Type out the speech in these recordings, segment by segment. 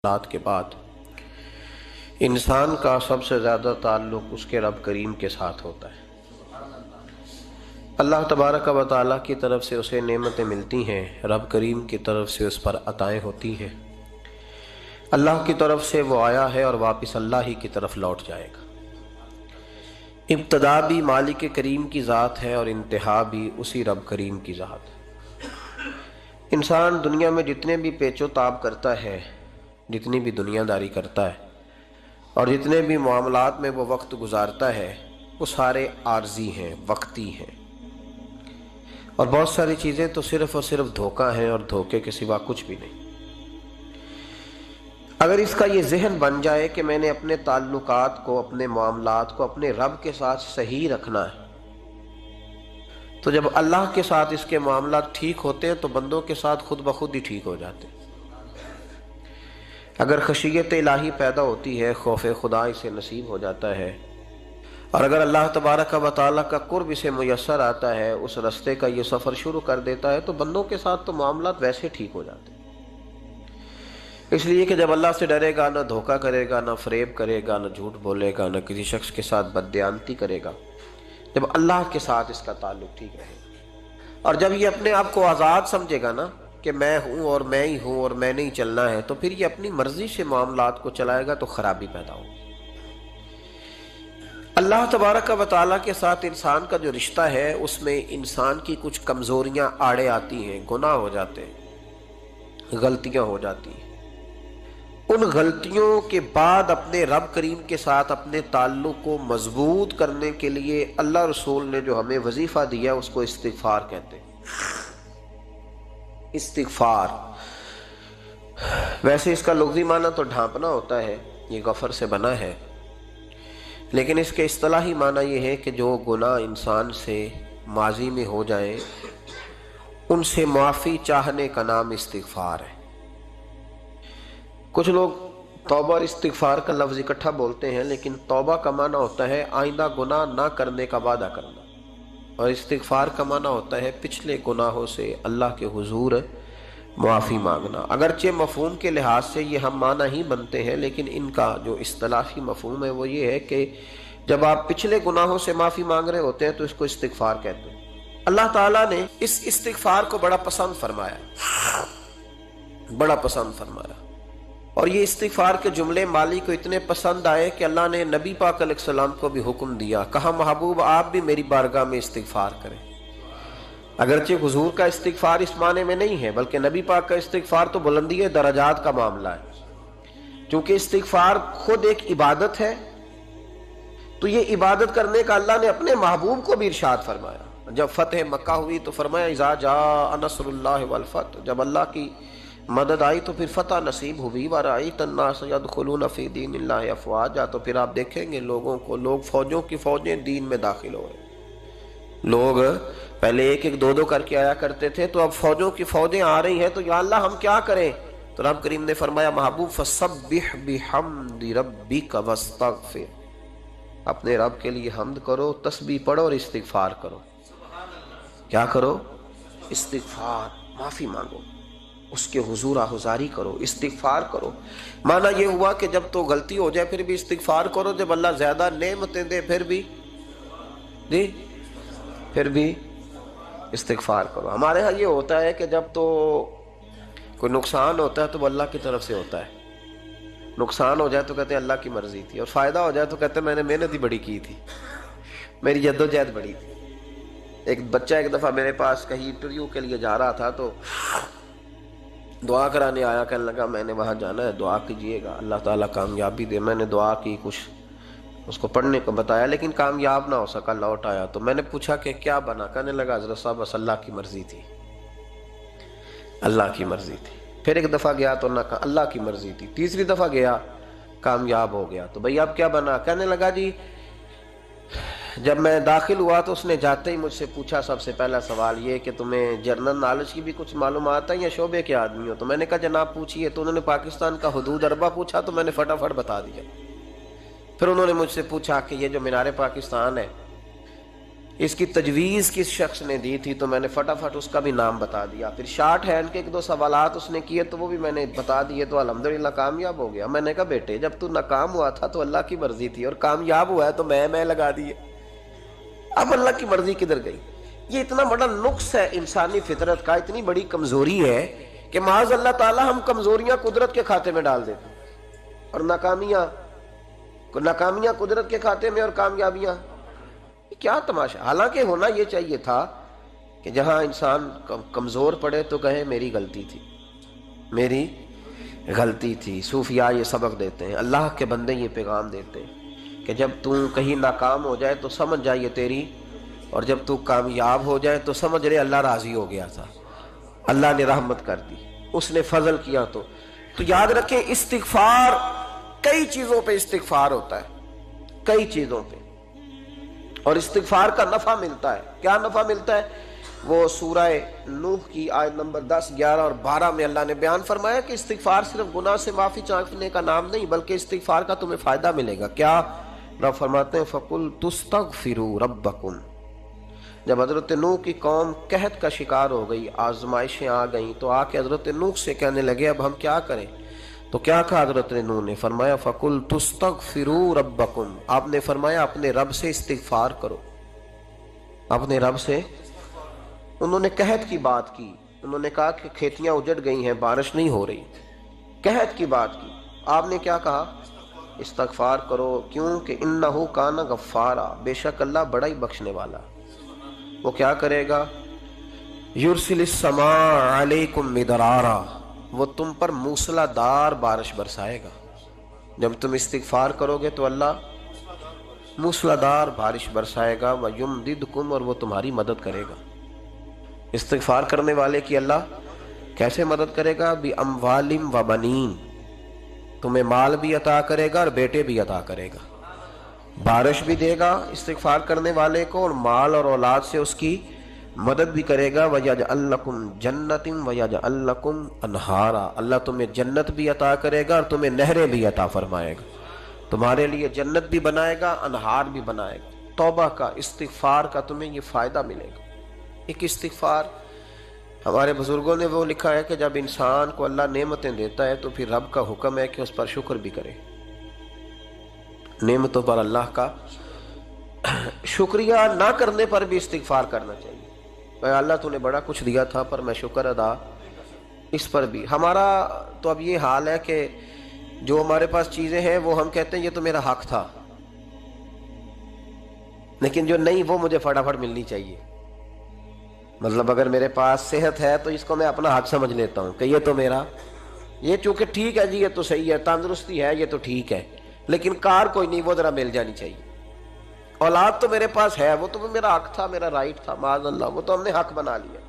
رات کے بعد انسان کا سب سے زیادہ تعلق اس کے رب کریم کے ساتھ ہوتا ہے۔ اللہ تبارک و تعالیٰ کی طرف سے اسے نعمتیں ملتی ہیں، رب کریم کی طرف سے اس پر عطائیں ہوتی ہیں۔ اللہ کی طرف سے وہ آیا ہے اور واپس اللہ ہی کی طرف لوٹ جائے گا۔ ابتدا بھی مالک کریم کی ذات ہے اور انتہا بھی اسی رب کریم کی ذات ہے۔ انسان دنیا میں جتنے بھی پیچ و تاب کرتا ہے، جتنی بھی دنیا داری کرتا ہے اور جتنے بھی معاملات میں وہ وقت گزارتا ہے، وہ سارے عارضی ہیں، وقتی ہیں، اور بہت ساری چیزیں تو صرف اور صرف دھوکہ ہیں اور دھوکے کے سوا کچھ بھی نہیں۔ اگر اس کا یہ ذہن بن جائے کہ میں نے اپنے تعلقات کو، اپنے معاملات کو اپنے رب کے ساتھ صحیح رکھنا ہے، تو جب اللہ کے ساتھ اس کے معاملات ٹھیک ہوتے ہیں تو بندوں کے ساتھ خود بخود ہی ٹھیک ہو جاتے ہیں۔ اگر خشیت الہی پیدا ہوتی ہے، خوف خدا اسے نصیب ہو جاتا ہے، اور اگر اللہ تبارک و تعالیٰ کا قرب اسے میسر آتا ہے، اس رستے کا یہ سفر شروع کر دیتا ہے، تو بندوں کے ساتھ تو معاملات ویسے ٹھیک ہو جاتے ہیں۔ اس لیے کہ جب اللہ سے ڈرے گا، نہ دھوکہ کرے گا، نہ فریب کرے گا، نہ جھوٹ بولے گا، نہ کسی شخص کے ساتھ بددیانتی کرے گا، جب اللہ کے ساتھ اس کا تعلق ٹھیک رہے گا، اور جب یہ اپنے آپ کو آزاد سمجھے گا نا کہ میں ہوں اور میں ہی ہوں اور میں نہیں چلنا ہے، تو پھر یہ اپنی مرضی سے معاملات کو چلائے گا تو خرابی پیدا ہوگی۔ اللہ تبارک و تعالیٰ کے ساتھ انسان کا جو رشتہ ہے، اس میں انسان کی کچھ کمزوریاں آڑے آتی ہیں، گناہ ہو جاتے ہیں، غلطیاں ہو جاتی ہیں۔ ان غلطیوں کے بعد اپنے رب کریم کے ساتھ اپنے تعلق کو مضبوط کرنے کے لیے اللہ رسول نے جو ہمیں وظیفہ دیا اس کو استغفار کہتے ہیں۔ استغفار ویسے اس کا لفظی معنی تو ڈھانپنا ہوتا ہے، یہ غفر سے بنا ہے، لیکن اس کے اصطلاحی معنی یہ ہے کہ جو گناہ انسان سے ماضی میں ہو جائیں ان سے معافی چاہنے کا نام استغفار ہے۔ کچھ لوگ توبہ اور استغفار کا لفظ اکٹھا بولتے ہیں، لیکن توبہ کا معنی ہوتا ہے آئندہ گناہ نہ کرنے کا وعدہ کرنا، اور استغفار کا معنی ہوتا ہے پچھلے گناہوں سے اللہ کے حضور معافی مانگنا۔ اگرچہ مفہوم کے لحاظ سے یہ ہم معنی ہی بنتے ہیں، لیکن ان کا جو اصطلاحی مفہوم ہے وہ یہ ہے کہ جب آپ پچھلے گناہوں سے معافی مانگ رہے ہوتے ہیں تو اس کو استغفار کہتے ہیں۔ اللہ تعالیٰ نے اس استغفار کو بڑا پسند فرمایا، بڑا پسند فرمایا، اور یہ استغفار کے جملے مالی کو اتنے پسند آئے کہ اللہ نے نبی پاک علیہ السلام کو بھی حکم دیا، کہا محبوب آپ بھی میری بارگاہ میں استغفار کریں۔ اگرچہ حضور کا استغفار اس معنی میں نہیں ہے، بلکہ نبی پاک کا استغفار تو بلندی درجات کا معاملہ ہے، کیونکہ استغفار خود ایک عبادت ہے، تو یہ عبادت کرنے کا اللہ نے اپنے محبوب کو بھی ارشاد فرمایا۔ جب فتح مکہ ہوئی تو فرمایا اذا جاء نصر اللہ والفتح، جب اللہ کی مدد آئی تو پھر فتح نصیب ہوئی، وَرَأَيْتَ النَّاسَ يَدْخُلُونَ فِي دِينِ اللَّهِ أَفْوَاجًا، تو پھر آپ دیکھیں گے لوگوں کو، لوگ فوجوں کی فوجیں دین میں داخل ہو رہے۔ لوگ پہلے ایک ایک دو دو کر کے آیا کرتے تھے، تو اب فوجوں کی فوجیں آ رہی ہیں، تو یا اللہ ہم کیا کریں؟ تو رب کریم نے فرمایا محبوب فَسَبِّحْ بِحَمْدِ رَبِّكَ وَاسْتَغْفِرْ، اپنے رب کے لیے حمد کرو، تسبیح پڑھو اور استغفار کرو۔ کیا کرو؟ استغفار، معافی مانگو، اس کے حضور آہذاری کرو، استغفار کرو۔ معنی یہ ہوا کہ جب تو غلطی ہو جائے پھر بھی استغفار کرو، جب اللہ زیادہ نعمتیں دے پھر بھی استغفار کرو۔ ہمارے ہاں یہ ہوتا ہے کہ جب تو کوئی نقصان ہوتا ہے تو وہ اللہ کی طرف سے ہوتا ہے، نقصان ہو جائے تو کہتے ہیں اللہ کی مرضی تھی، اور فائدہ ہو جائے تو کہتے ہیں میں نے محنت ہی بڑی کی تھی، میری جدوجہد بڑی تھی۔ ایک بچہ ایک دفعہ میرے پاس کہیں انٹرویو کے لیے جا رہا تھا، تو دعا کرانے آیا، کہنے لگا میں نے وہاں جانا ہے، دعا کیجئے گا اللہ تعالیٰ کامیابی دے۔ میں نے دعا کی، کچھ اس کو پڑھنے کو بتایا، لیکن کامیاب نہ ہو سکا، لوٹ آیا۔ تو میں نے پوچھا کہ کیا بنا؟ کہنے لگا حضرت صاحب بس اللہ کی مرضی تھی، اللہ کی مرضی تھی۔ پھر ایک دفعہ گیا تو نہ کہا اللہ کی مرضی تھی، تیسری دفعہ گیا کامیاب ہو گیا۔ تو بھئی اب کیا بنا؟ کہنے لگا جی جب میں داخل ہوا تو اس نے جاتے ہی مجھ سے پوچھا سب سے پہلا سوال یہ کہ تمہیں جنرل نالج کی بھی کچھ معلومات ہے یا شعبے کے آدمی ہو؟ تو میں نے کہا جناب پوچھیے۔ تو انہوں نے پاکستان کا حدود اربہ پوچھا، تو میں نے فٹافٹ بتا دیا۔ پھر انہوں نے مجھ سے پوچھا کہ یہ جو مینار پاکستان ہے اس کی تجویز کس شخص نے دی تھی تو میں نے فٹافٹ اس کا بھی نام بتا دیا. پھر شارٹ ہینڈ کے ایک دو سوالات اس نے کیے تو وہ بھی میں نے بتا دیے تو الحمدللہ کامیاب ہو گیا. میں نے کہا بیٹے جب تو ناکام ہوا تھا تو اللہ کی مرضی تھی اور کامیاب ہوا ہے تو میں لگا دیے. اب اللہ کی مرضی کدھر گئی؟ یہ اتنا بڑا نقص ہے انسانی فطرت کا، اتنی بڑی کمزوری ہے کہ معاذ اللہ تعالی ہم کمزوریاں قدرت کے کھاتے میں ڈال دیتے ہیں اور ناکامیاں قدرت کے کھاتے میں اور کامیابیاں. کیا تماشا! حالانکہ ہونا یہ چاہیے تھا کہ جہاں انسان کمزور پڑے تو کہے میری غلطی تھی، میری غلطی تھی. صوفیاء یہ سبق دیتے ہیں، اللہ کے بندے یہ پیغام دیتے ہیں کہ جب تو کہیں ناکام ہو جائے تو سمجھ جائے تیری، اور جب تو کامیاب ہو جائے تو سمجھ رہے اللہ راضی ہو گیا تھا، اللہ نے رحمت کر دی، اس نے فضل کیا. تو یاد رکھیں استغفار، کئی چیزوں پہ استغفار ہوتا ہے، کئی چیزوں پہ، اور استغفار کا نفع ملتا ہے. کیا نفع ملتا ہے؟ وہ سورہ نوح کی آیت نمبر 10، 11 اور 12 میں اللہ نے بیان فرمایا کہ استغفار صرف گناہ سے معافی چاہنے کا نام نہیں بلکہ استغفار کا تمہیں فائدہ ملے گا. کیا؟ رب فرماتے ہیں فَقُلْ تُسْتَغْفِرُوا رَبَّكُمْ. جب حضرت نوح کی قوم قحط کا شکار ہو گئی، آزمائشیں آ گئیں، تو آ کے حضرت نوح سے کہنے لگے اب ہم کیا کریں؟ تو کیا کہا حضرت نوح نے؟ فرمایا فَقُلْ تُسْتَغْفِرُوا رَبَّكُمْ. آپ نے فرمایا اپنے رب سے استغفار کرو، اپنے رب سے. انہوں نے قحط کی بات کی، انہوں نے کہا کہ کھیتیاں اجڑ گئی ہیں، بارش نہیں ہو رہی، قحط کی بات کی. آپ نے کیا کہا؟ استغفار کرو. کیوں کہ انہو کان غفارا، بے شک اللہ بڑا ہی بخشنے والا. وہ کیا کرے گا؟ یرسل السماء علیکم مدرارا، وہ تم پر موسلا دار بارش برسائے گا. جب تم استغفار کرو گے تو اللہ موسلا دار بارش برسائے گا. وَيُمْدِدْكُمْ، اور وہ تمہاری مدد کرے گا. استغفار کرنے والے کی اللہ کیسے مدد کرے گا؟ بِأَمْوَالٍ وَبَنِينَ، تمہیں مال بھی عطا کرے گا اور بیٹے بھی عطا کرے گا. بارش بھی دے گا استغفار کرنے والے کو اور مال اور اولاد سے اس کی مدد بھی کرے گا. وَيَجْعَلْ لَكُمْ جَنَّةٍ وَيَجْعَلْ لَكُمْ أَنْهَارًا، اللہ تمہیں جنت بھی عطا کرے گا اور تمہیں نہریں بھی عطا فرمائے گا. تمہارے لیے جنت بھی بنائے گا، انہار بھی بنائے گا. توبہ کا، استغفار کا تمہیں یہ فائدہ ملے گا. ایک استغفار، ہمارے بزرگوں نے وہ لکھا ہے کہ جب انسان کو اللہ نعمتیں دیتا ہے تو پھر رب کا حکم ہے کہ اس پر شکر بھی کرے. نعمتوں پر اللہ کا شکریہ نہ کرنے پر بھی استغفار کرنا چاہیے. اے اللہ تو نے بڑا کچھ دیا تھا پر میں شکر ادا اس پر بھی. ہمارا تو اب یہ حال ہے کہ جو ہمارے پاس چیزیں ہیں وہ ہم کہتے ہیں یہ تو میرا حق تھا، لیکن جو نہیں وہ مجھے فٹافٹ ملنی چاہیے. مطلب اگر میرے پاس صحت ہے تو اس کو میں اپنا حق سمجھ لیتا ہوں کہ یہ تو میرا، یہ چونکہ ٹھیک ہے جی، یہ تو صحیح ہے، تندرستی ہے یہ تو ٹھیک ہے، لیکن کار کوئی نہیں، وہ ذرا مل جانی چاہیے. اولاد تو میرے پاس ہے، وہ تو میرا حق تھا، میرا رائٹ تھا، معاذ اللہ وہ تو ہم نے حق بنا لیا.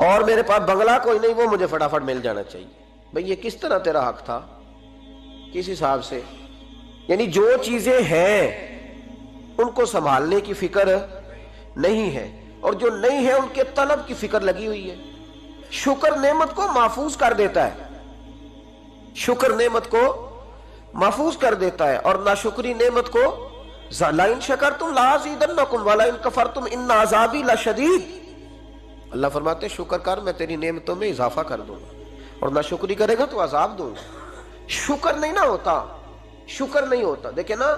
اور میرے پاس بنگلہ کوئی نہیں، وہ مجھے فٹافٹ مل جانا چاہیے. بھئی یہ کس طرح تیرا حق تھا؟ کس حساب سے؟ یعنی جو چیزیں ہیں ان کو سنبھالنے کی فکر نہیں ہے، اور جو نہیں ہے ان کے طلب کی فکر لگی ہوئی ہے. شکر نعمت کو محفوظ کر دیتا ہے، شکر نعمت کو محفوظ کر دیتا ہے، اور ناشکری نعمت کو لَئِن شَكَرْتُمْ لَأَزِيدَنَّكُمْ وَلَئِن كَفَرْتُمْ إِنَّ عَذَابِي لَشَدِيدٌ. اللہ فرماتے ہیں شکر کر، میں تیری نعمتوں میں اضافہ کر دوں گا، اور ناشکری کرے گا تو عذاب دوں گا. شکر نہیں نہ ہوتا، شکر نہیں ہوتا. دیکھیں نا،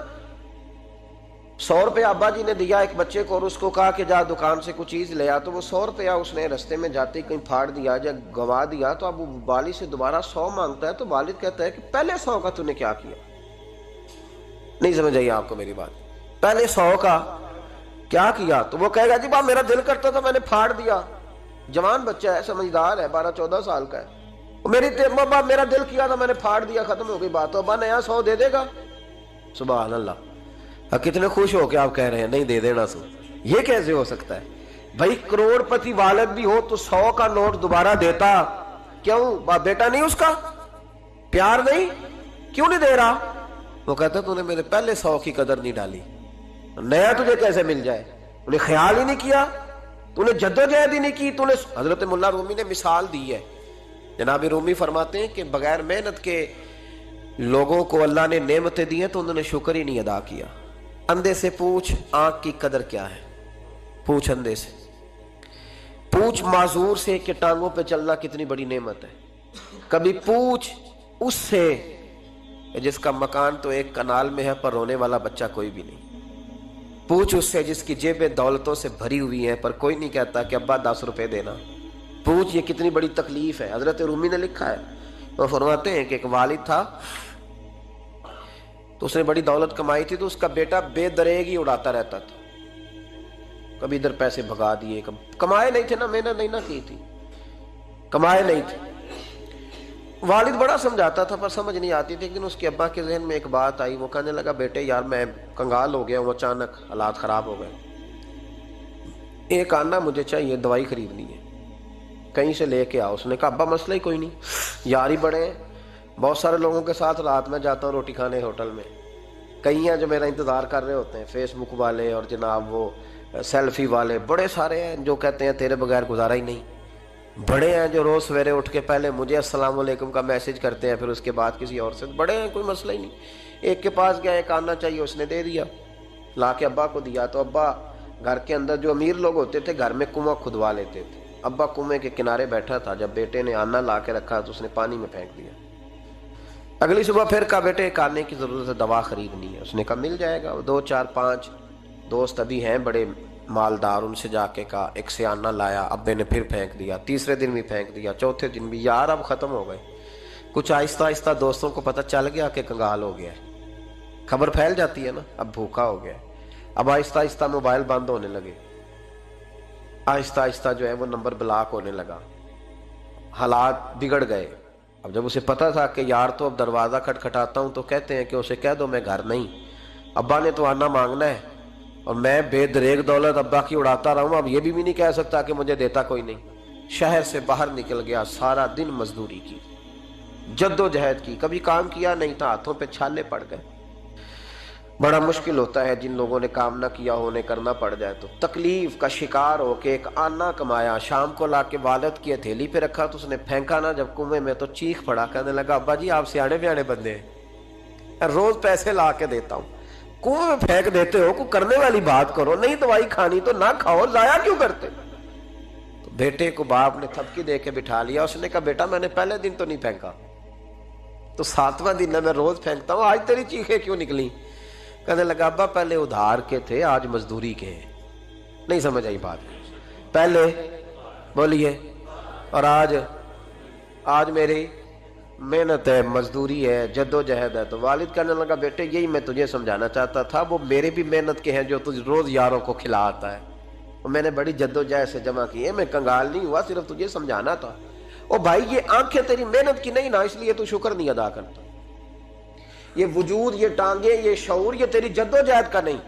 100 روپیہ ابا جی نے دیا ایک بچے کو اور اس کو کہا کہ جا دکان سے کچھ چیز لے آ، تو وہ 100 روپیہ اس نے رستے میں جاتے ہی کہیں پھاڑ دیا یا گوا دیا، تو اب وہ والد سے دوبارہ 100 مانگتا ہے تو والد کہتا ہے کہ پہلے 100 کا تو نے کیا کیا؟ نہیں سمجھ آئی آپ کو میری بات؟ پہلے 100 کا کیا کیا؟ تو وہ کہے گا جی میرا دل کرتا تھا میں نے پھاڑ دیا. جوان بچہ ہے، سمجھدار ہے، 12-14 سال کا ہے. میرا دل کیا تھا میں نے پھاڑ دیا، ختم ہو گئی بات. تو ابا نیا 100 دے دے گا؟ سبحان اللہ. کتنے خوش ہو کے آپ کہہ رہے ہیں نہیں دے دینا سو. یہ کیسے ہو سکتا ہے بھائی؟ کروڑ پتی والد بھی ہو تو 100 کا نوٹ دوبارہ دیتا کیوں؟ بیٹا نہیں اس کا؟ پیار نہیں؟ کیوں نہیں دے رہا؟ وہ کہتا تو نے میرے پہلے 100 کی قدر نہیں ڈالی، نیا تجھے کیسے مل جائے؟ انہیں خیال ہی نہیں کیا، تو نے جدوجہد ہی نہیں کی. تو نے حضرت ملا رومی نے مثال دی ہے. جناب رومی فرماتے ہیں کہ بغیر محنت کے لوگوں کو اللہ نے نعمتیں دی ہیں تو انہوں نے شکر ہی نہیں ادا کیا. اندھے سے پوچھ آنکھ کی قدر کیا ہے. پونچھ اندھے سے، پونچھ معذور سے کہ ٹانگوں پہ چلنا کتنی بڑی نعمت ہے، کبھی پونچھ اس سے جس کا مکان تو ایک کنال میں ہے پر رونے والا بچہ کوئی بھی نہیں، پوچھ اس سے جس کی جیبیں دولتوں سے بھری ہوئی ہیں پر کوئی نہیں کہتا کہ ابا 10 روپے دینا، پوچھ یہ کتنی بڑی تکلیف ہے۔ حضرت رومی نے لکھا ہے، وہ فرماتے ہیں کہ ایک والد تھا تو اس نے بڑی دولت کمائی تھی، تو اس کا بیٹا بے دریغ ہی اڑاتا رہتا تھا، کبھی ادھر پیسے بھگا دیے، کمائے نہیں تھے نا، محنت نہیں نہ کی تھی، کمائے نہیں تھے۔ والد بڑا سمجھاتا تھا پر سمجھ نہیں آتی تھی، لیکن اس کے ابا کے ذہن میں ایک بات آئی، وہ کہنے لگا بیٹے یار میں کنگال ہو گیا ہوں، اچانک حالات خراب ہو گئے، ایک آنا مجھے چاہیے، دوائی خریدنی ہے، کہیں سے لے کے آؤ۔ اس نے کہا ابا مسئلہ ہی کوئی نہیں، یار ہی بڑے ہیں، بہت سارے لوگوں کے ساتھ رات میں جاتا ہوں روٹی کھانے ہوٹل میں، کئی ہیں جو میرا انتظار کر رہے ہوتے ہیں، فیس بک والے اور جناب وہ سیلفی والے، بڑے سارے ہیں جو کہتے ہیں تیرے بغیر گزارا ہی نہیں، بڑے ہیں جو روز سویرے اٹھ کے پہلے مجھے السلام علیکم کا میسج کرتے ہیں، پھر اس کے بعد کسی اور سے، بڑے ہیں کوئی مسئلہ ہی نہیں۔ ایک کے پاس گیا، ایک آنا چاہیے، اس نے دے دیا، لا کے ابا کو دیا، تو ابا گھر کے اندر جو امیر لوگ ہوتے تھے گھر میں کنواں کھدوا لیتے تھے، ابا کنویں کے کنارے بیٹھا تھا، جب بیٹے نے آنا لا کے رکھا تو اس نے پانی میں پھینک دیا۔ اگلی صبح پھر کہا بیٹے ایک آنے کی ضرورت ہے، دوا خریدنی ہے، اس نے کہا مل جائے گا۔ 2 4 5 دوست ابھی ہیں بڑے مالدار، ان سے جا کے کہا، ایک سے آنا لایا، ابے نے پھر پھینک دیا، تیسرے دن بھی پھینک دیا، چوتھے دن بھی، یار اب ختم ہو گئے۔ کچھ آہستہ آہستہ دوستوں کو پتہ چل گیا کہ کنگال ہو گیا ہے، خبر پھیل جاتی ہے نا، اب بھوکا ہو گیا ہے۔ اب آہستہ آہستہ موبائل بند ہونے لگے، آہستہ آہستہ جو ہے وہ نمبر بلاک ہونے لگا، حالات بگڑ گئے۔ اب جب اسے پتا تھا کہ یار تو اب دروازہ کھٹکھٹاتا ہوں تو کہتے ہیں کہ اسے کہہ دو میں گھر نہیں، ابا نے تو آنا مانگنا ہے، اور میں بے دریغ دولت ابا کی اڑاتا رہا ہوں، اب یہ بھی نہیں کہہ سکتا کہ مجھے دیتا کوئی نہیں۔ شہر سے باہر نکل گیا، سارا دن مزدوری کی، جد و جہد کی، کبھی کام کیا نہیں تھا، ہاتھوں پہ چھالے پڑ گئے۔ بڑا مشکل ہوتا ہے جن لوگوں نے کام نہ کیا ہو، انہیں کرنا پڑ جائے تو تکلیف کا شکار ہو کے ایک آنا کمایا، شام کو لا کے والد کی ہتھیلی پہ رکھا تو اس نے پھینکا نا جب کنویں میں تو چیخ پڑا، کہنے لگا ابا جی آپ سیاڑے بیاڑے بندے ہیں، روز پیسے لا کے دیتا ہوں، کنویں میں پھینک دیتے ہو، کوئی کرنے والی بات کرو، نہیں دوائی کھانی تو نہ کھاؤ، ضائع کیوں کرتے؟ تو بیٹے کو باپ نے تھپکی دے کے بٹھا لیا، اس نے کہا بیٹا میں نے پہلے دن تو نہیں پھینکا، تو 7واں دن ہے، میں روز پھینکتا ہوں، آج تیری چیخیں کیوں نکلی؟ کہنے لگا ابا پہلے ادھار کے تھے آج مزدوری کے ہیں۔ نہیں سمجھ آئی بات؟ پہلے بولیے، اور آج میری محنت ہے، مزدوری ہے، جد و جہد ہے۔ تو والد کہنے لگا بیٹے یہی میں تجھے سمجھانا چاہتا تھا، وہ میرے بھی محنت کے ہیں جو تجھ روز یاروں کو کھلا آتا ہے، اور میں نے بڑی جد و جہد سے جمع کی ہے، میں کنگال نہیں ہوا، صرف تجھے سمجھانا تھا۔ او بھائی یہ آنکھیں تیری محنت کی نہیں نا، اس لیے تو شکر نہیں ادا کرتا، یہ وجود، یہ ٹانگیں، یہ شعور، یہ تیری جد و جہد کا نہیں،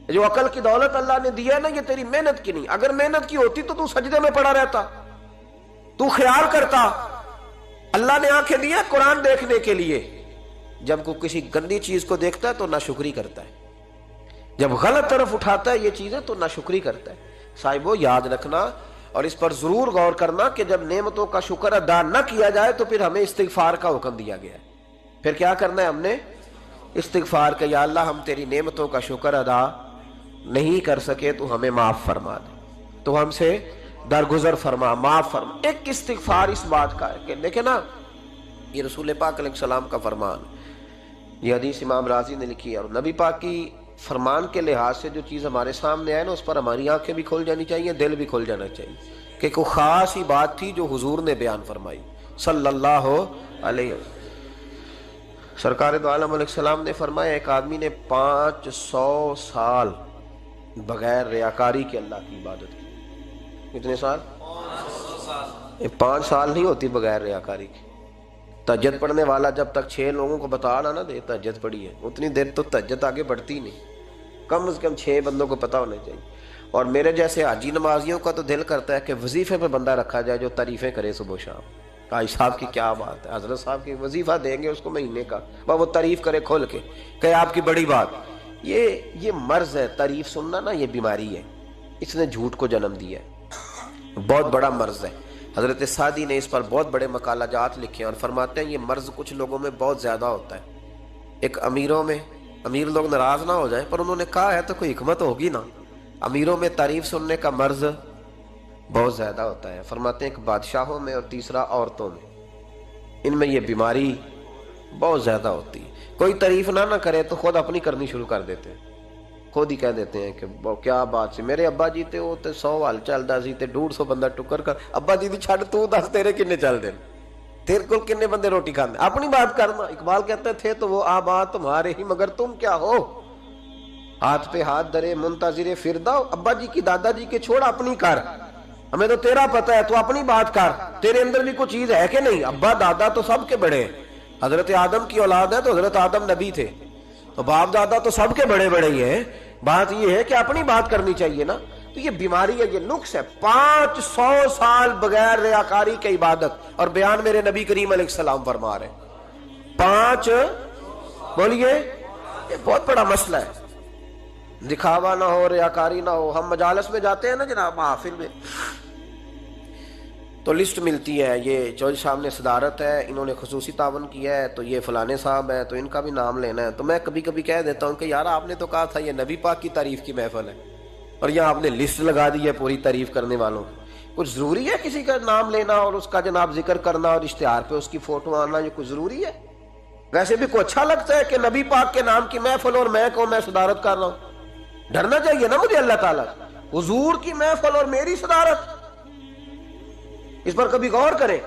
جو عقل کی دولت اللہ نے دی ہے نا، یہ تیری محنت کی نہیں، اگر محنت کی ہوتی تو سجدے میں پڑا رہتا، تو خیال کرتا اللہ نے آنکھیں دی ہیں قرآن دیکھنے کے لیے، جب کوئی کسی گندی چیز کو دیکھتا ہے تو ناشکری کرتا ہے، جب غلط طرف اٹھاتا ہے یہ چیزیں تو ناشکری کرتا ہے۔ صاحبو یاد رکھنا اور اس پر ضرور غور کرنا کہ جب نعمتوں کا شکر ادا نہ کیا جائے تو پھر ہمیں استغفار کا حکم دیا گیا ہے۔ پھر کیا کرنا ہے ہم نے؟ استغفار کہ یا اللہ ہم تیری نعمتوں کا شکر ادا نہیں کر سکے تو ہمیں معاف فرما دے، تو ہم سے درگزر فرما، معاف فرما۔ ایک استغفار اس بات کا ہے کہ دیکھیں نا، یہ رسول پاک علیہ السلام کا فرمان، یہ حدیث امام رازی نے لکھی ہے، اور نبی پاک کی فرمان کے لحاظ سے جو چیز ہمارے سامنے آئے نا اس پر ہماری آنکھیں بھی کھول جانی چاہیے، دل بھی کھول جانا چاہیے، کہ کوئی خاص ہی بات تھی جو حضور نے بیان فرمائی صلی اللہ علیہ وسلم۔ سرکار دو عالم علیہ السلام نے فرمایا ایک آدمی نے 500 سال بغیر ریاکاری کے اللہ کی عبادت کی۔ کتنے سال؟ 500 سال۔ 5 سال نہیں ہوتی بغیر ریاکاری کی۔ تہجد پڑھنے والا جب تک 6 لوگوں کو بتا نہ دے تہجد پڑھی ہے، اتنی دیر تو تہجد آگے بڑھتی نہیں، کم از کم 6 بندوں کو پتا ہونا چاہیے۔ اور میرے جیسے حاجی نمازیوں کا تو دل کرتا ہے کہ وظیفے پہ بندہ رکھا جائے جو تعریفیں کرے صبح و شام، حاجی صاحب کی کیا بات ہے، حضرت صاحب کی وظیفہ دیں گے اس کو مہینے کا، وہ تعریف کرے کھول کے کہ آپ کی بڑی بات۔ یہ مرض ہے، تعریف سننا نا یہ بیماری ہے، اس نے جھوٹ کو جنم دیا ہے، بہت بڑا مرض ہے۔ حضرت سعدی نے اس پر بہت بڑے مقالہ جات لکھے ہیں اور فرماتے ہیں یہ مرض کچھ لوگوں میں بہت زیادہ ہوتا ہے۔ ایک امیروں میں، امیر لوگ ناراض نہ ہو جائیں پر انہوں نے کہا ہے تو کوئی حکمت ہوگی نا، امیروں میں تعریف سننے کا مرض بہت زیادہ ہوتا ہے. فرماتے ہیں کہ بادشاہوں میں اور تیسرا عورتوں میں، ان میں یہ بیماری بہت زیادہ ہوتی ہے. کوئی تعریف نہ کرے تو خود اپنی کرنی شروع کر دیتے ہیں، خود ہی کہہ دیتے ہیں کہ کیا بات سی، میرے ابا جی تے وہ تے 100 وال چلدا سی تے 150 بندہ ٹکر کر. ابا جی دی چھڈ، تو دس تیرے کنے چل دے، تیرے کول کنے بندے روٹی کھاندے؟ اپنی بات کرنا. اقبال کہتے تھے تو وہ آبا تمہارے ہی، مگر تم کیا ہو؟ ہاتھ پہ ہاتھ درے منتظر فرداؤ. ابا جی کی دادا جی کے چھوڑ، اپنی کر. ہمیں تو تیرا پتہ ہے، تو اپنی بات کر. تیرے اندر بھی کوئی چیز ہے کہ نہیں؟ ابا دادا تو سب کے بڑے ہیں. حضرت آدم کی اولاد ہے تو حضرت آدم نبی تھے، تو باپ دادا تو سب کے بڑے بڑے ہی ہیں. بات یہ ہے کہ اپنی بات کرنی چاہیے نا. تو یہ بیماری ہے، یہ نقص ہے. 500 سال بغیر ریاکاری کی عبادت، اور بیان میرے نبی کریم علیہ السلام فرما رہے ہیں 5، بولیے. یہ بہت بڑا مسئلہ ہے. دکھاوا نہ ہو، ریاکاری نہ ہو. ہم مجالس میں جاتے ہیں نا جناب، محافل میں، تو لسٹ ملتی ہے، یہ چودھری صاحب نے صدارت ہے، انہوں نے خصوصی تعاون کیا ہے، تو یہ فلانے صاحب ہے، تو ان کا بھی نام لینا ہے. تو میں کبھی کبھی کہہ دیتا ہوں کہ یار آپ نے تو کہا تھا یہ نبی پاک کی تعریف کی محفل ہے، اور یہاں آپ نے لسٹ لگا دی ہے پوری تعریف کرنے والوں. کچھ ضروری ہے کسی کا نام لینا اور اس کا جناب ذکر کرنا اور اشتہار پہ اس کی فوٹو آنا؟ یہ کچھ ضروری ہے؟ ویسے بھی کوئی اچھا لگتا ہے کہ نبی پاک کے نام کی محفل اور میں کو میں صدارت کر رہا ہوں؟ ڈرنا چاہیے نا مجھے اللہ تعالیٰ. حضور کی محفل اور میری صدارت، اس پر کبھی غور کریں.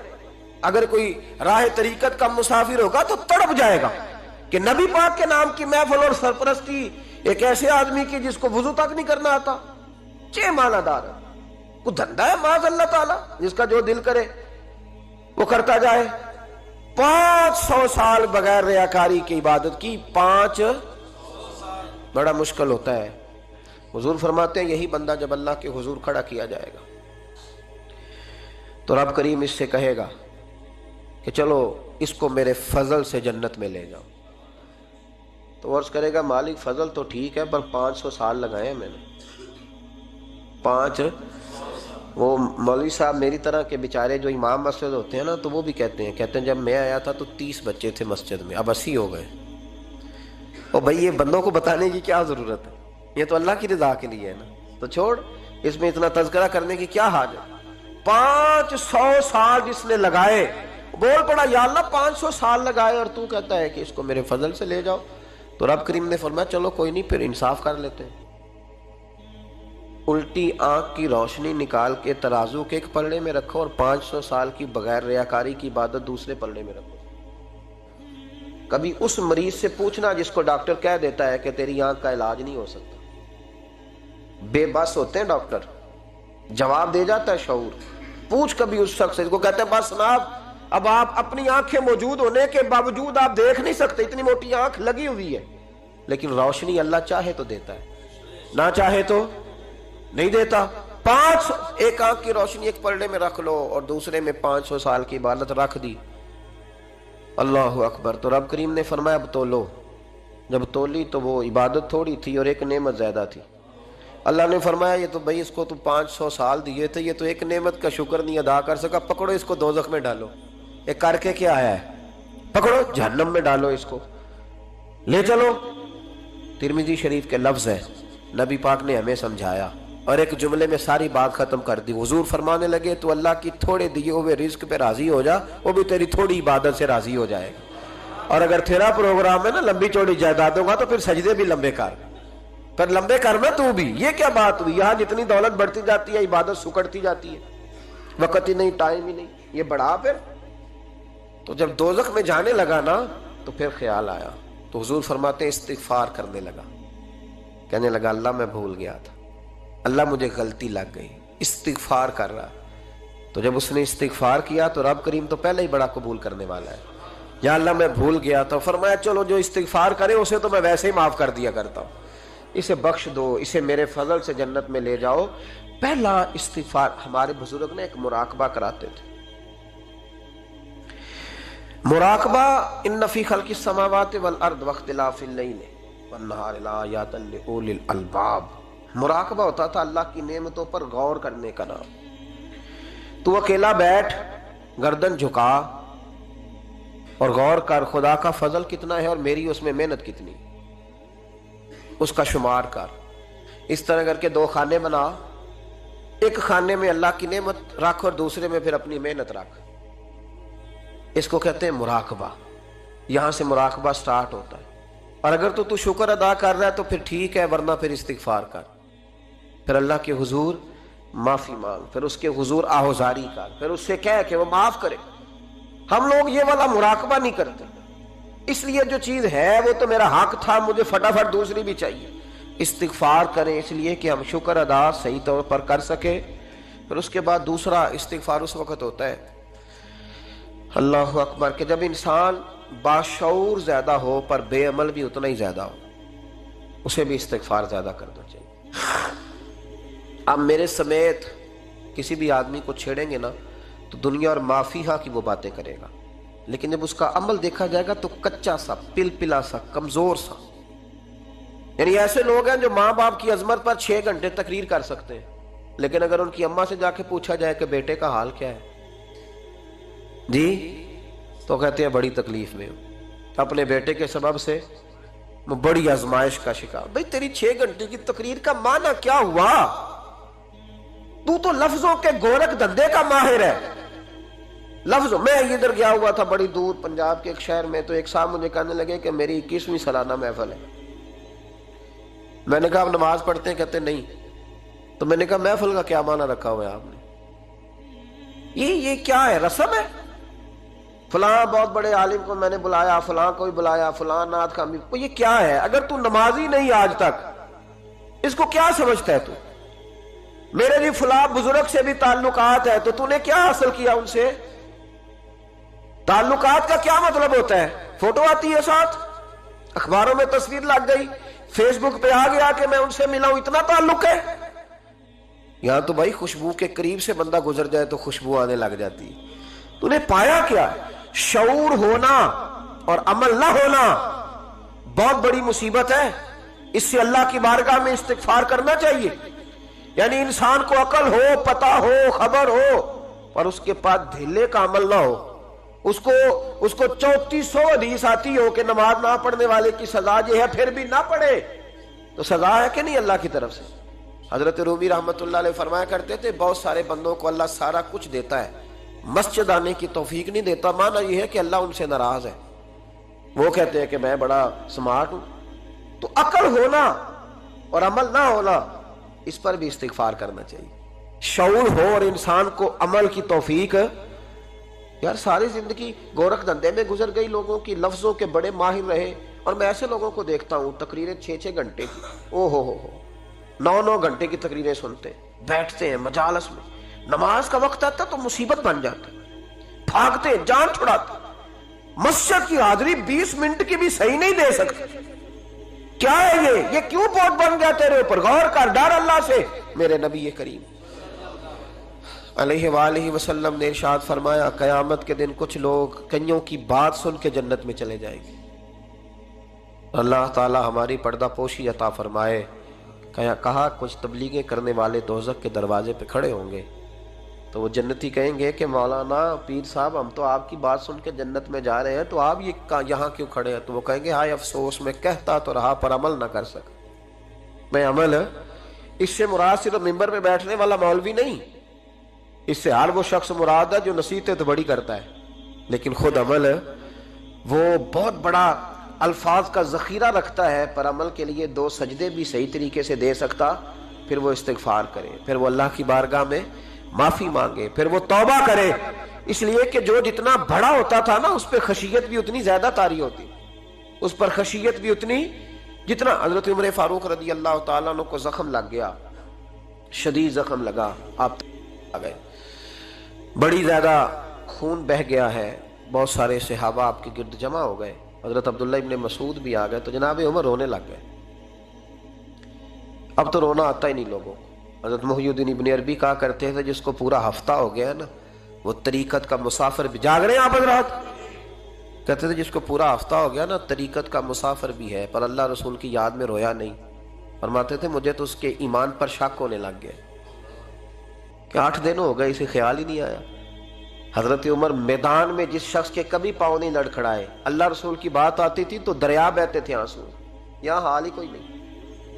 اگر کوئی راہ طریقت کا مسافر ہوگا تو تڑپ جائے گا کہ نبی پاک کے نام کی محفل اور سرپرستی ایک ایسے آدمی کی جس کو وضو تک نہیں کرنا آتا. چھ معنی دار ہے، کوئی دھندا ہے معاذ اللہ تعالیٰ، جس کا جو دل کرے وہ کرتا جائے. 500 سال بغیر ریاکاری کی عبادت کی، 5 بڑا مشکل ہوتا ہے. حضور فرماتے ہیں یہی بندہ جب اللہ کے حضور کھڑا کیا جائے گا تو رب کریم اس سے کہے گا کہ چلو اس کو میرے فضل سے جنت میں لے جاؤ. تو عرض کرے گا مالک فضل تو ٹھیک ہے، پر 500 سال لگائے ہیں میں نے. 5، وہ مولوی صاحب میری طرح کے بیچارے جو امام مسجد ہوتے ہیں نا، تو وہ بھی کہتے ہیں جب میں آیا تھا تو 30 بچے تھے مسجد میں، اب 80 ہو گئے. اور بھائی یہ بندوں کو بتانے کی کیا ضرورت ہے؟ یہ تو اللہ کی رضا کے لیے ہے نا. تو چھوڑ، اس میں اتنا تذکرہ کرنے کی کیا حاجت؟ 500 سال جس نے لگائے، بول پڑا یا اللہ 500 سال لگائے اور تو کہتا ہے کہ اس کو میرے فضل سے لے جاؤ. تو رب کریم نے فرمایا چلو کوئی نہیں، پھر انصاف کر لیتے ہیں. الٹی آنکھ کی روشنی نکال کے ترازو کے ایک پلڑے میں رکھو اور 500 سال کی بغیر ریاکاری کی عبادت دوسرے پلڑے میں رکھو. کبھی اس مریض سے پوچھنا جس کو ڈاکٹر کہہ دیتا ہے کہ تیری آنکھ کا علاج نہیں ہو سکتا. بے بس ہوتے ہیں ڈاکٹر، جواب دے جاتا ہے شعور. پوچھ کبھی اس شخص سے کو کہتے ہیں بس جناب اب آپ اپنی آنکھیں موجود ہونے کے باوجود آپ دیکھ نہیں سکتے، اتنی موٹی آنکھ لگی ہوئی ہے، لیکن روشنی اللہ چاہے تو دیتا ہے، نہ چاہے تو نہیں دیتا. 5 ایک آنکھ کی روشنی ایک پلڑے میں رکھ لو اور دوسرے میں 500 سال کی عبادت رکھ دی. اللہ اکبر. تو رب کریم نے فرمایا اب تولو. جب تولی تو وہ عبادت تھوڑی تھی اور ایک نعمت زیادہ تھی. اللہ نے فرمایا یہ تو بھائی اس کو تو 500 سال دیے تھے، یہ تو ایک نعمت کا شکر نہیں ادا کر سکا، پکڑو اس کو دوزخ میں ڈالو. ایک کر کے کیا آیا ہے؟ پکڑو جہنم میں ڈالو، اس کو لے چلو. ترمذی شریف کے لفظ ہے، نبی پاک نے ہمیں سمجھایا اور ایک جملے میں ساری بات ختم کر دی. حضور فرمانے لگے تو اللہ کی تھوڑے دیے ہوئے رزق پہ راضی ہو جا، وہ بھی تیری تھوڑی عبادت سے راضی ہو جائے گا. اور اگر تیرا پروگرام ہے نا لمبی چوڑی جائیدادوں کا، تو پھر سجدے بھی لمبے کر، پھر لمبے کرنا تو بھی. یہ کیا بات ہوئی؟ یہاں جتنی دولت بڑھتی جاتی ہے عبادت سکڑتی جاتی ہے، وقت ہی نہیں، ٹائم ہی نہیں. یہ بڑھا پھر. تو جب دوزخ میں جانے لگا نا تو پھر خیال آیا. تو حضور فرماتے استغفار کرنے لگا، کہنے لگا اللہ میں بھول گیا تھا، اللہ مجھے غلطی لگ گئی. استغفار کر رہا. تو جب اس نے استغفار کیا تو رب کریم تو پہلے ہی بڑا قبول کرنے والا ہے. یا اللہ میں بھول گیا تھا. فرمایا چلو جو استغفار کرے اسے تو میں ویسے ہی معاف کر دیا کرتا ہوں، اسے بخش دو، اسے میرے فضل سے جنت میں لے جاؤ. پہلا استغفار. ہمارے بزرگ نے ایک مراقبہ کراتے تھے. مراقبہ ان فی خلق السماوات والارض واختلاف اللیل والنہار لآیات لأولی الالباب. مراقبہ ہوتا تھا اللہ کی نعمتوں پر غور کرنے کا نام. تو اکیلا بیٹھ، گردن جھکا اور غور کر خدا کا فضل کتنا ہے اور میری اس میں محنت کتنی، اس کا شمار کر. اس طرح کر کے 2 خانے بنا، ایک خانے میں اللہ کی نعمت رکھ اور دوسرے میں پھر اپنی محنت رکھ. اس کو کہتے ہیں مراقبہ. یہاں سے مراقبہ سٹارٹ ہوتا ہے. اور اگر تو شکر ادا کر رہا ہے تو پھر ٹھیک ہے، ورنہ پھر استغفار کر، پھر اللہ کے حضور معافی مانگ، پھر اس کے حضور آہوزاری کر، پھر اس سے کہہ کہ وہ معاف کرے. ہم لوگ یہ والا مراقبہ نہیں کرتے، اس لیے جو چیز ہے وہ تو میرا حق تھا، مجھے فٹافٹ دوسری بھی چاہیے. استغفار کریں اس لیے کہ ہم شکر ادا صحیح طور پر کر سکے. پھر اس کے بعد دوسرا استغفار اس وقت ہوتا ہے اللہ اکبر کہ جب انسان باشعور زیادہ ہو پر بے عمل بھی اتنا ہی زیادہ ہو، اسے بھی استغفار زیادہ کرنا چاہیے. اب میرے سمیت کسی بھی آدمی کو چھیڑیں گے نا تو دنیا اور مافیہ کی وہ باتیں کرے گا، لیکن جب اس کا عمل دیکھا جائے گا تو کچا سا، پلپلا سا، کمزور سا. یعنی ایسے لوگ ہیں جو ماں باپ کی عظمت پر 6 گھنٹے تقریر کر سکتے ہیں، لیکن اگر ان کی اماں سے جا کے پوچھا جائے کہ بیٹے کا حال کیا ہے جی، تو کہتے ہیں بڑی تکلیف میں ہوں، اپنے بیٹے کے سبب سے بڑی آزمائش کا شکار. بھئی تیری 6 گھنٹے کی تقریر کا معنی کیا ہوا؟ تو لفظوں کے گورکھ دھندے کا ماہر ہے. لفظوں میں ادھر گیا ہوا تھا بڑی دور پنجاب کے ایک شہر میں، تو ایک صاحب مجھے کہنے لگے کہ میری 21ویں سالانہ محفل ہے. میں نے کہا آپ نماز پڑھتے ہیں؟ کہتے نہیں. تو میں نے کہا محفل کا کیا معنی رکھا ہوا ہے آپ نے؟ یہ کیا ہے؟ رسم ہے؟ فلاں بہت بڑے عالم کو میں نے بلایا، فلاں کو بھی بلایا، فلاں نعت خامی کو. یہ کیا ہے؟ اگر تو نمازی نہیں آج تک، اس کو کیا سمجھتا ہے تو؟ میرے بھی فلاں بزرگ سے بھی تعلقات ہے، تو نے کیا حاصل کیا ان سے؟ تعلقات کا کیا مطلب ہوتا ہے؟ فوٹو آتی ہے ساتھ، اخباروں میں تصویر لگ گئی، فیس بک پہ آ گیا کہ میں ان سے ملا ہوں، اتنا تعلق ہے. یہاں تو بھائی خوشبو کے قریب سے بندہ گزر جائے تو خوشبو آنے لگ جاتی ہے. تو نے پایا کیا؟ شعور ہونا اور عمل نہ ہونا بہت بڑی مصیبت ہے. اس سے اللہ کی بارگاہ میں استغفار کرنا چاہیے. یعنی انسان کو عقل ہو، پتہ ہو، خبر ہو، پر اس کے پاس دھیلے کا عمل نہ ہو. اس کو 3400 حدیث آتی ہو کہ نماز نہ پڑھنے والے کی سزا یہ ہے، پھر بھی نہ پڑھے تو سزا ہے کہ نہیں اللہ کی طرف سے؟ حضرت رومی رحمت اللہ علیہ فرمایا کرتے تھے بہت سارے بندوں کو اللہ سارا کچھ دیتا ہے، مسجد آنے کی توفیق نہیں دیتا. معنی یہ ہے کہ اللہ ان سے ناراض ہے. وہ کہتے ہیں کہ میں بڑا سمارٹ ہوں. تو عقل ہونا اور عمل نہ ہونا، اس پر بھی استغفار کرنا چاہیے. شعور ہو اور انسان کو عمل کی توفیق. یار ساری زندگی گورکھ دھندے میں گزر گئی لوگوں کی، لفظوں کے بڑے ماہر رہے، اور میں ایسے لوگوں کو دیکھتا ہوں تقریریں 6 گھنٹے کی، او ہو 9 گھنٹے کی تقریریں سنتے بیٹھتے ہیں مجالس میں. نماز کا وقت آتا تو مصیبت بن جاتا، بھاگتے جان چھڑاتے. مسجد کی حاضری 20 منٹ کی بھی صحیح نہیں دے سکتے. کیا ہے یہ کیوں بہت بن گیا تیرے اوپر؟ غور کر، ڈر اللہ سے. میرے نبی کریم علیہ وآلہ وسلم نے ارشاد فرمایا قیامت کے دن کچھ لوگ کئیوں کی بات سن کے جنت میں چلے جائیں گے. اللہ تعالی ہماری پردہ پوشی عطا فرمائے. کہا کچھ تبلیغیں کرنے والے دوزخ کے دروازے پہ کھڑے ہوں گے تو وہ جنتی کہیں گے کہ مولانا پیر صاحب ہم تو آپ کی بات سن کے جنت میں جا رہے ہیں، تو آپ یہاں کیوں کھڑے ہیں؟ تو وہ کہیں گے ہائے افسوس، میں کہتا تو رہا پر عمل نہ کر سکا. میں عمل، اس سے مراد صرف ممبر میں بیٹھنے والا مولوی نہیں، اس سے ہر وہ شخص مراد ہے جو نصیحتیں تو بڑی کرتا ہے لیکن خود عمل وہ بہت بڑا الفاظ کا ذخیرہ رکھتا ہے، پر عمل کے لیے 2 سجدے بھی صحیح طریقے سے دے سکتا. پھر وہ استغفار کرے، پھر وہ اللہ کی بارگاہ میں معافی مانگے، پھر وہ توبہ کرے. اس لیے کہ جو جتنا بڑا ہوتا تھا نا اس پہ خشیت بھی اتنی زیادہ طاری ہوتی، اس پر خشیت بھی اتنی جتنا. حضرت عمر فاروق رضی اللہ تعالیٰ عنہ کو زخم لگ گیا، شدید زخم لگا، آپ آ گئے، بڑی زیادہ خون بہہ گیا ہے، بہت سارے صحابہ آپ کے گرد جمع ہو گئے، حضرت عبداللہ ابن مسعود بھی آ گئے، تو جناب عمر رونے لگ گئے. اب تو رونا آتا ہی نہیں لوگوں کو. حضرت محی الدین ابن عربی کہا کرتے تھے جس کو پورا ہفتہ ہو گیا نا وہ طریقت کا مسافر بھی. جاگ رہے ہیں آپ حضرات؟ کہتے تھے جس کو پورا ہفتہ ہو گیا نا طریقت کا مسافر بھی ہے، پر اللہ رسول کی یاد میں رویا نہیں. فرماتے تھے مجھے تو اس کے ایمان پر شک ہونے لگ گیا کہ 8 دن ہو گئے اسے خیال ہی نہیں آیا. حضرت عمر میدان میں جس شخص کے کبھی پاؤں نہیں لڑکھڑائے، اللہ رسول کی بات آتی تھی تو دریا بہتے تھے آنسو. یہاں حال ہی کوئی نہیں.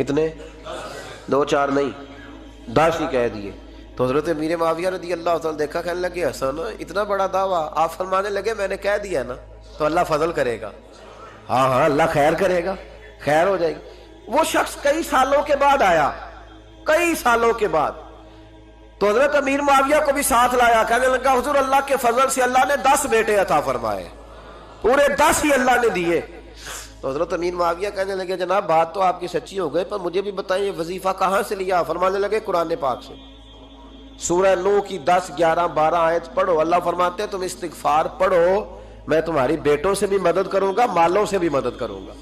کتنے؟ 2-4 نہیں، 10 ہی کہہ دیے۔ تو حضرت امیر معاویہ رضی اللہ تعالیٰ دیکھا، کہنے لگے حسن اتنا بڑا دعویٰ، آپ فرمانے لگے میں نے کہہ دیا نا تو اللہ فضل کرے گا۔ ہاں ہاں اللہ خیر کرے گا، خیر ہو جائے گی۔ وہ شخص کئی سالوں کے بعد آیا، کئی سالوں کے بعد، تو حضرت امیر معاویہ کو بھی ساتھ لایا، کہنے لگا حضور اللہ کے فضل سے اللہ نے 10 بیٹے عطا فرمائے، پورے 10 ہی اللہ نے دیے۔ تو حضرت امیر معاویہ کہنے لگے جناب بات تو آپ کی سچی ہو گئی، پر مجھے بھی بتائیں یہ وظیفہ کہاں سے لیا؟ فرمانے لگے قرآن پاک سے، سورہ نوح کی 10، 11، 12 آیت پڑھو۔ اللہ فرماتے ہیں تم استغفار پڑھو، میں تمہاری بیٹوں سے بھی مدد کروں گا، مالوں سے بھی مدد کروں گا۔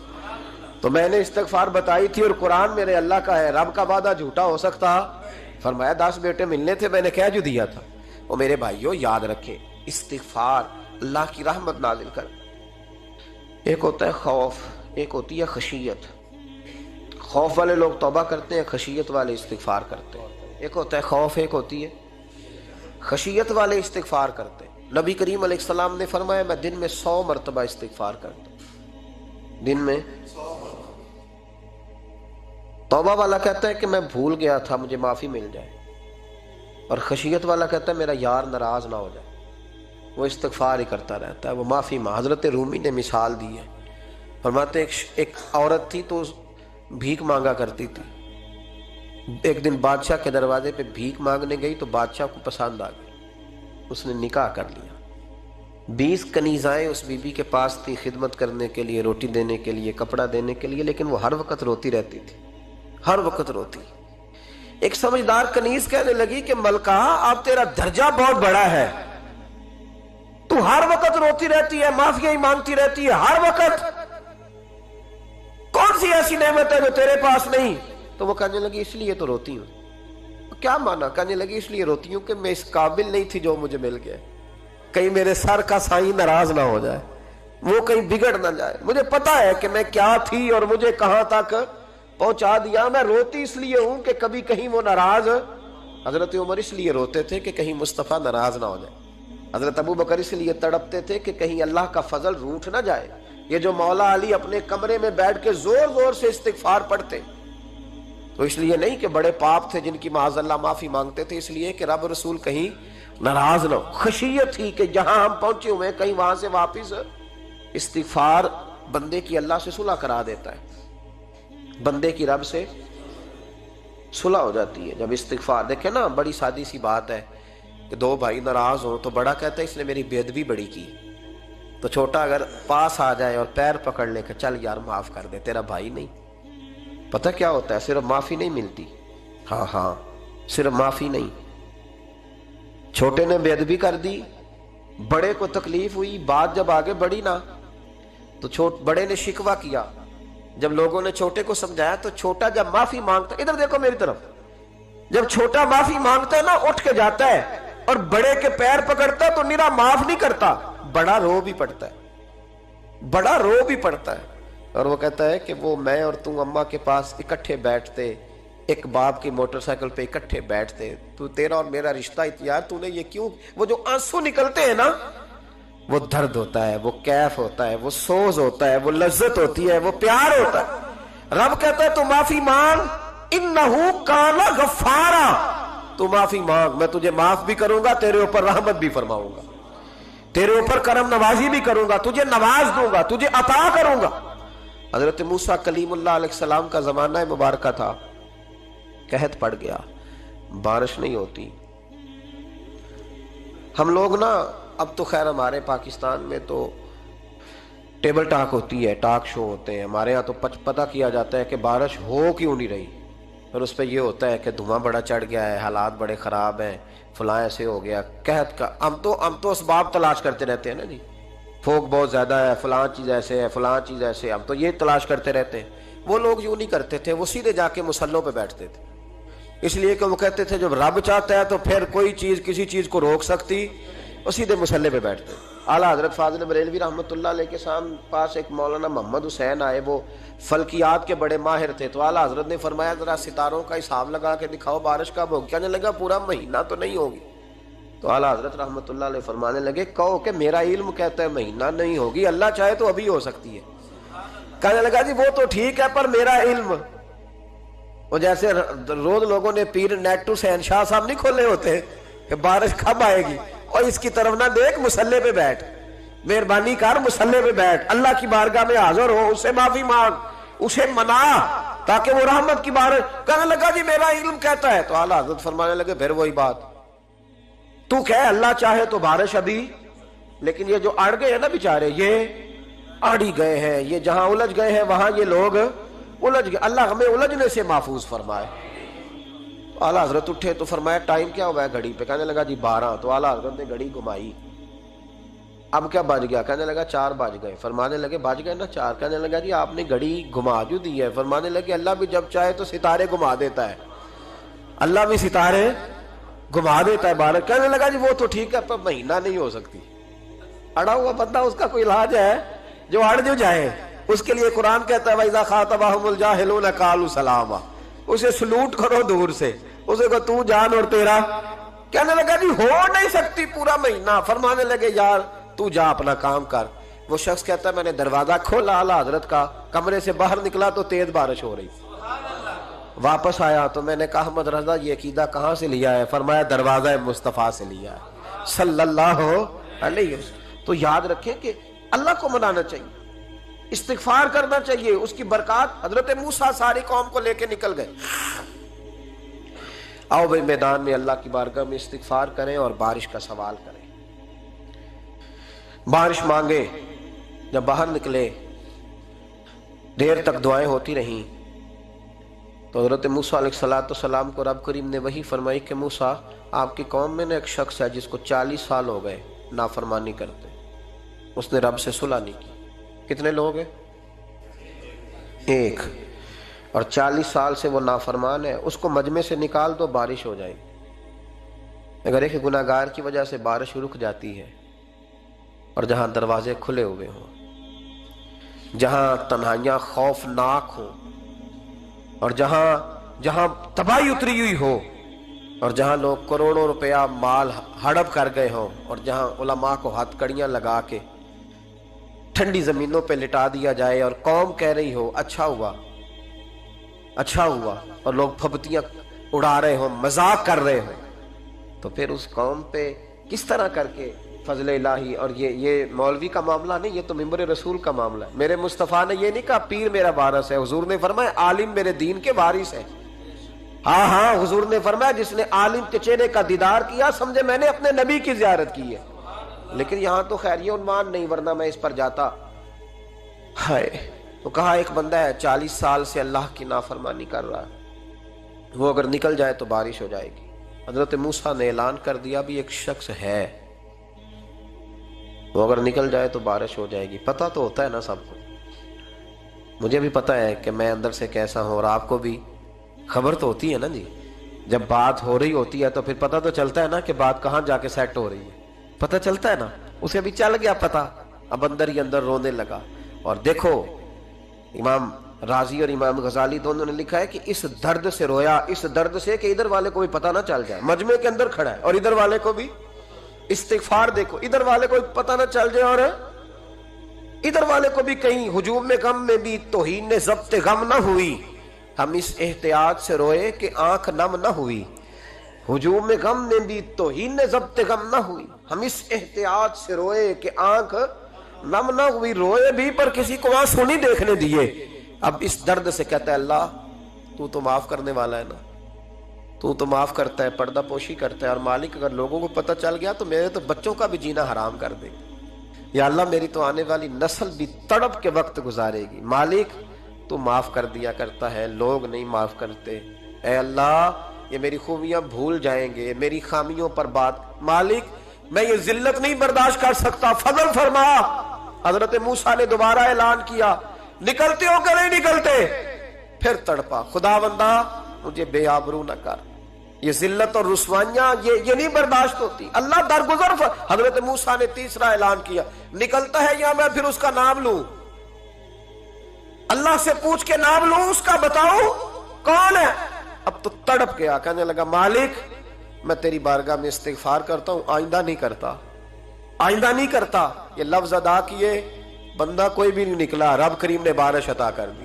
تو میں نے استغفار بتائی تھی اور قرآن میرے اللہ کا ہے، رب کا وعدہ جھوٹا ہو سکتا؟ فرمایا 10 بیٹے ملنے تھے، میں نے کہہ جو دیا تھا۔ وہ میرے بھائیوں یاد رکھیں، استغفار اللہ کی رحمت نازل کر۔ ایک ہوتا ہے خوف، ایک ہوتی ہے خشیت۔ خوف والے لوگ توبہ کرتے ہیں، خشیت والے استغفار کرتے ہیں۔ ایک ہوتا ہے خوف، ایک ہوتی ہے خشیت والے استغفار کرتے ہیں۔ نبی کریم علیہ السلام نے فرمایا میں دن میں 100 مرتبہ استغفار کرتا ہوں، دن میں۔ توبہ والا کہتا ہے کہ میں بھول گیا تھا، مجھے معافی مل جائے، اور خشیت والا کہتا ہے میرا یار ناراض نہ ہو جائے، وہ استغفار ہی کرتا رہتا ہے، وہ معافی حضرت رومی نے مثال دی ہے، فرماتے ایک عورت تھی تو بھیک مانگا کرتی تھی، ایک دن بادشاہ کے دروازے پہ بھیک مانگنے گئی تو بادشاہ کو پسند آ گئی، اس نے نکاح کر لیا۔ 20 کنیزائیں اس بی بی کے پاس تھی خدمت کرنے کے لیے، روٹی دینے کے لیے، کپڑا دینے کے لیے، لیکن وہ ہر وقت روتی رہتی تھی، ہر وقت روتی۔ ایک سمجھدار کنیز کہنے لگی کہ ملکہ اب تیرا درجہ بہت بڑا ہے، تو ہر وقت روتی رہتی ہے، معافیاں ہی مانگتی رہتی ہے ہر وقت، کون سی ایسی نعمت ہے جو تیرے پاس نہیں؟ تو وہ کہنے لگی اس لیے تو روتی ہوں۔ کیا مانا؟ کہنے لگی اس لیے روتی ہوں کہ میں اس قابل نہیں تھی جو مجھے مل گیا، کہیں میرے سر کا سائیں ناراض نہ ہو جائے، وہ کہیں بگڑ نہ جائے، مجھے پتا ہے کہ میں کیا تھی اور مجھے کہاں تک پہنچا دیا، میں روتی اس لیے ہوں کہ کبھی کہیں وہ ناراض۔ حضرت عمر اس لیے روتے تھے کہ کہیں مصطفیٰ ناراض نہ ہو جائے، حضرت ابو بکر اس لیے تڑپتے تھے کہ کہیں اللہ کا فضل روٹھ نہ جائے۔ یہ جو مولا علی اپنے کمرے میں بیٹھ کے زور زور سے استغفار پڑھتے تو اس لیے نہیں کہ بڑے پاپ تھے جن کی معاذ اللہ معافی مانگتے تھے، اس لیے کہ رب رسول کہیں ناراض نہ ہو۔ خشیت تھی کہ جہاں ہم پہنچے ہوئے کہیں وہاں سے واپس۔ استغفار بندے کی اللہ سے صلح کرا دیتا ہے، بندے کی رب سے صلح ہو جاتی ہے جب استغفار۔ دیکھیں نا بڑی سادی سی بات ہے کہ 2 بھائی ناراض ہوں تو بڑا کہتا ہے اس نے میری بے ادبی بڑی کی، تو چھوٹا اگر پاس آ جائے اور پیر پکڑ لے کہ چل یار معاف کر دے، تیرا بھائی نہیں۔ پتہ کیا ہوتا ہے؟ صرف معافی نہیں ملتی، ہاں صرف معافی نہیں، چھوٹے نے بے ادبی کر دی، بڑے کو تکلیف ہوئی، بات جب آگے بڑھی نا تو بڑے نے شکوہ کیا، جب لوگوں نے چھوٹے کو سمجھایا تو چھوٹا جب معافی مانگتا، ادھر دیکھو میری طرف، جب چھوٹا معافی مانگتا ہے نا اٹھ کے جاتا ہے اور بڑے کے پیر پکڑتا ہے تو نرا معاف نہیں کرتا، بڑا رو بھی پڑتا ہے، بڑا رو بھی پڑتا ہے، اور وہ کہتا ہے کہ وہ میں اور تم اماں کے پاس اکٹھے بیٹھتے، ایک باپ کی موٹر سائیکل پہ اکٹھے بیٹھتے، تو تیرا اور میرا رشتہ یار تو نے یہ کیوں؟ وہ جو آنسو نکلتے ہیں نا وہ درد ہوتا ہے، وہ کیف ہوتا ہے، وہ سوز ہوتا ہے، وہ لذت ہوتی ہے، وہ پیار ہوتا ہے۔ رب کہتا ہے تو معافی مانگ، انہو کان غفارا، تو معافی مانگ، میں تجھے معاف بھی کروں گا، تیرے اوپر رحمت بھی فرماؤں گا، تیرے اوپر کرم نوازی بھی کروں گا، تجھے نواز دوں گا، تجھے عطا کروں گا۔ حضرت موسیٰ کلیم اللہ علیہ السلام کا زمانہ مبارکہ تھا، قحط پڑ گیا، بارش نہیں ہوتی۔ ہم لوگ نا اب تو خیر ہمارے پاکستان میں تو ٹیبل ٹاک ہوتی ہے، ٹاک شو ہوتے ہیں، ہمارے ہاں تو پتہ کیا جاتا ہے کہ بارش ہو کیوں نہیں رہی، اور اس پہ یہ ہوتا ہے کہ دھواں بڑا چڑھ گیا ہے، حالات بڑے خراب ہیں، فلاں ایسے ہو گیا، قحط کا۔ ہم تو اسباب تلاش کرتے رہتے ہیں نا جی، پھوک بہت زیادہ ہے، فلاں چیز ایسے ہے، فلاں چیز ایسے، ہم تو یہ تلاش کرتے رہتے ہیں۔ وہ لوگ یوں نہیں کرتے تھے، وہ سیدھے جا کے مسلوں پہ بیٹھتے تھے، اس لیے کہ وہ کہتے تھے جب رب چاہتا ہے تو پھر کوئی چیز کسی چیز کو روک سکتی، وہ سیدھے مسلے پہ بیٹھتے۔ اعلیٰ حضرت فاضل بریلوی رحمۃ اللہ علیہ کے پاس ایک مولانا محمد حسین آئے، وہ فلکیات کے بڑے ماہر تھے، تو اعلیٰ حضرت نے فرمایا ذرا ستاروں کا حساب لگا کے دکھاؤ بارش کب ہوگی؟ کہنے لگا پورا مہینہ تو نہیں ہوگی۔ تو اعلیٰ حضرت رحمۃ اللہ علیہ فرمانے لگے کہو کہ میرا علم کہتا ہے مہینہ نہیں ہوگی، اللہ چاہے تو ابھی ہو سکتی ہے۔ کہنے لگا جی وہ تو ٹھیک ہے پر میرا علم، وہ جیسے روز لوگوں نے پیر نیٹو شہنشاہ صاحب نہیں کھولے ہوتے کہ بارش کب آئے گی، اور اس کی طرف نہ دیکھ، مصلے پہ بیٹھ، مہربانی کر مصلے پہ بیٹھ، اللہ کی بارگاہ میں حاضر ہو، اس سے معافی مانگ، اسے منا تاکہ وہ رحمت کی بارش۔ کہنے لگا جی میرا علم کہتا ہے، تو اعلیٰ حضرت فرمانے لگے پھر وہی بات، تو کہے اللہ چاہے تو بارش ابھی، لیکن یہ جو اڑ گئے ہیں نا بیچارے، یہ اڑ ہی گئے ہیں، یہ جہاں الجھ گئے ہیں وہاں یہ لوگ الجھ گئے، اللہ ہمیں الجھنے سے محفوظ فرمائے۔ اعلیٰ حضرت اٹھے تو فرمایا ٹائم کیا ہوا ہے گھڑی پہ؟ کہنے لگا جی 12۔ تو اعلیٰ حضرت نے گھڑی گھمائی، اب کیا بج گیا؟ کہنے لگا 4 بج گئے۔ فرمانے لگے بج گئے نا 4؟ کہنے لگا جی آپ نے گھڑی گھما جو دی ہے۔ فرمانے لگے اللہ بھی جب چاہے تو ستارے گھما دیتا ہے، اللہ بھی ستارے گھما دیتا ہے بارش۔ کہنے لگا جی وہ تو ٹھیک ہے پر مہینہ نہیں ہو سکتی، اڑا ہوا بندہ اس کا کوئی علاج ہے جو اڑ جو جائے، اس کے لیے قرآن کہتا ہے وَإِذَا خَاطَبَهُمُ الْجَاهِلُونَ قَالُوا سَلَامًا، اسے سلوٹ کرو دور سے، اسے کہو تو جان اور تیرا۔ کہنے لگا جی ہو نہیں سکتی پورا مہینہ۔ فرمانے لگے یار تو جا اپنا کام کر۔ وہ شخص کہتا ہے میں نے دروازہ کھولا اعلیٰ حضرت کا، کمرے سے باہر نکلا تو تیز بارش ہو رہی، واپس آیا تو میں نے کہا احمد رضا یہ عقیدہ کہاں سے لیا ہے؟ فرمایا دروازہ مصطفیٰ سے لیا ہے صلی اللہ علیہ وسلم۔ تو یاد رکھیں کہ اللہ کو منانا چاہیے، استغفار کرنا چاہیے، اس کی برکات۔ حضرت موسیٰ ساری قوم کو لے کے نکل گئے، آؤ بھائی میدان میں اللہ کی بارگاہ میں استغفار کریں اور بارش کا سوال کریں، بارش مانگے۔ جب باہر نکلے دیر تک دعائیں ہوتی رہیں تو حضرت موسیٰ علیہ السلام کو رب کریم نے وحی فرمائی کہ موسیٰ آپ کی قوم میں نے ایک شخص ہے جس کو 40 سال ہو گئے نافرمانی کرتے، اس نے رب سے صلح نہیں کی۔ کتنے لوگ ہیں؟ ایک، اور 40 سال سے وہ نافرمان ہے، اس کو مجمع سے نکال دو بارش ہو جائے گی۔ اگر ایک گناہگار کی وجہ سے بارش رک جاتی ہے اور جہاں دروازے کھلے ہوئے ہوں، جہاں تنہائیاں خوفناک ہوں، اور جہاں تباہی اتری ہوئی ہو، اور جہاں لوگ کروڑوں روپیہ مال ہڑپ کر گئے ہوں، اور جہاں علماء کو ہاتھ کڑیاں لگا کے ٹھنڈی زمینوں پہ لٹا دیا جائے اور قوم کہہ رہی ہو اچھا ہوا اچھا ہوا، اور لوگ پھبتیاں اڑا رہے ہوں، مذاق کر رہے ہوں، تو پھر اس قوم پہ کس طرح کر کے فضل الہی۔ اور یہ مولوی کا معاملہ نہیں، یہ تو ممبر رسول کا معاملہ ہے۔ میرے مصطفیٰ نے یہ نہیں کہا پیر میرا وارث ہے، حضور نے فرمایا عالم میرے دین کے وارث ہے۔ ہاں حضور نے فرمایا جس نے عالم کے چہرے کا دیدار کیا سمجھے میں نے اپنے نبی کی زیارت کی ہے۔ لیکن یہاں تو خیر یہ عنوان نہیں، ورنہ میں اس پر جاتا۔ ہائے، تو کہا ایک بندہ ہے 40 سال سے اللہ کی نافرمانی کر رہا ہے، وہ اگر نکل جائے تو بارش ہو جائے گی۔ حضرت موسیٰ نے اعلان کر دیا بھی ایک شخص ہے، وہ اگر نکل جائے تو بارش ہو جائے گی۔ پتہ تو ہوتا ہے نا سب کو، مجھے بھی پتہ ہے کہ میں اندر سے کیسا ہوں، اور آپ کو بھی خبر تو ہوتی ہے نا جی۔ جب بات ہو رہی ہوتی ہے تو پھر پتہ تو چلتا ہے نا کہ بات کہاں جا کے سیٹ ہو رہی ہے، پتہ چلتا ہے نا۔ اسے بھی چل گیا پتہ، اب اندر ہی اندر رونے لگا۔ اور دیکھو امام رازی اور امام غزالی دونوں نے لکھا ہے کہ اس درد سے رویا، اس درد سے کہ ادھر والے کو بھی پتہ نہ چل جائے، مجمع کے اندر کھڑا ہے اور ادھر والے کو بھی استغفار، دیکھو ادھر والے کو پتہ نہ چل جائے اور ادھر والے کو بھی کہیں ہجوم میں غم میں بھی توہین نے ضبط غم نہ ہوئی۔ ہم اس احتیاط سے روئے کہ آنکھ نم نہ ہوئی، ہجوم میں غم میں بھی توہین نے ضبط غم نہ ہوئی۔ ہم اس احتیاط سے روئے کہ آنکھ نم نہ ہوئی، روئے بھی پر کسی کو آنسو نہیں دیکھنے دیے۔ اب اس درد سے کہتا ہے اللہ تو معاف کرنے والا ہے نا، تو معاف کرتا ہے، پردہ پوشی کرتا ہے، اور مالک اگر لوگوں کو پتہ چل گیا تو میرے تو بچوں کا بھی جینا حرام کر دے، یا اللہ میری تو آنے والی نسل بھی تڑپ کے وقت گزارے گی۔ مالک تو معاف کر دیا کرتا ہے، لوگ نہیں معاف کرتے، اے اللہ یہ میری خوبیاں بھول جائیں گے، میری خامیوں پر بات، مالک میں یہ ذلت نہیں برداشت کر سکتا، فضل فرما۔ حضرت موسیٰ نے دوبارہ اعلان کیا نکلتے ہو کہ نہیں نکلتے؟ پھر تڑپا خداوندا مجھے بے آبرو نہ کر، یہ ذلت اور رسوائیاں یہ نہیں برداشت ہوتی، اللہ درگزر۔ حضرت موسیٰ نے تیسرا اعلان کیا نکلتا ہے یا میں پھر اس کا نام لوں، اللہ سے پوچھ کے نام لوں اس کا، بتاؤ کون ہے؟ اب تو تڑپ گیا، کہنے لگا مالک میں تیری بارگاہ میں استغفار کرتا ہوں، آئندہ نہیں کرتا، آئندہ نہیں کرتا۔ یہ لفظ ادا کیے، بندہ کوئی بھی نہیں نکلا، رب کریم نے بارش عطا کر دی۔